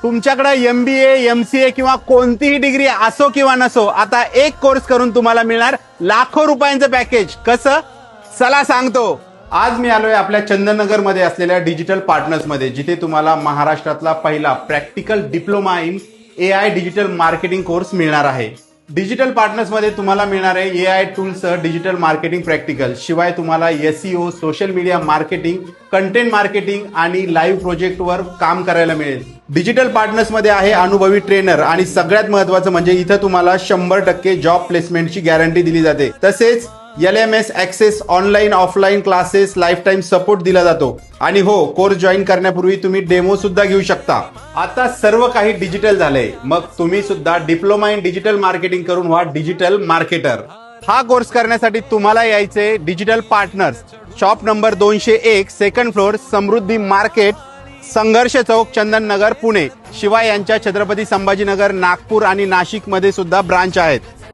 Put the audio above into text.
तुमच्याकडे MBA MCA किंवा कोणतीही डिग्री असो किंवा नसो, आता एक कोर्स करून तुम्हाला मिळणार लाखो रुपयांचं पॅकेज. कसं? चला सांगतो. आज मी आलोय आपल्या चंदननगर मध्ये असलेल्या डिजिटल पार्टनर्स मध्ये, जिथे तुम्हाला महाराष्ट्रातला पहिला practical diploma in AI digital marketing course मिळणार आहे. डिजिटल पार्टनर्स मध्ये तुम्हाला मिळणार आहे AI टूलसह डिजिटल मार्केटिंग प्रॅक्टिकल. शिवाय तुम्हाला SEO, social media marketing, content marketing आणि लाईव्ह प्रोजेक्टवर काम करायला मिळेल. डिजिटल पार्टनर्स मध्ये आहे अनुभवी ट्रेनर आणि सगळ्यात महत्त्वाचं म्हणजे इथं तुम्हाला 100% जॉब प्लेसमेंटची गॅरंटी दिली जाते. तसेच LMS access, online offline classes, life time support दिला जातो. आणि हो, कोर्स जॉईन करण्यापूर्वी तुम्ही डेमो सुद्धा घेऊ शकता. आता सर्व काही डिजिटल झालंय, मग तुम्ही सुद्धा डिप्लोमा इन डिजिटल मार्केटिंग करून व्हा डिजिटल मार्केटर. हा कोर्स करण्यासाठी तुम्हाला यायचे digital partners, shop number 201, second floor, Samruddhi market, Sangharsh Chowk, Chandannagar, Pune. शिवाय यांच्या छत्रपती संभाजीनगर, नागपूर आणि नाशिक मध्ये सुद्धा ब्रांच आहेत.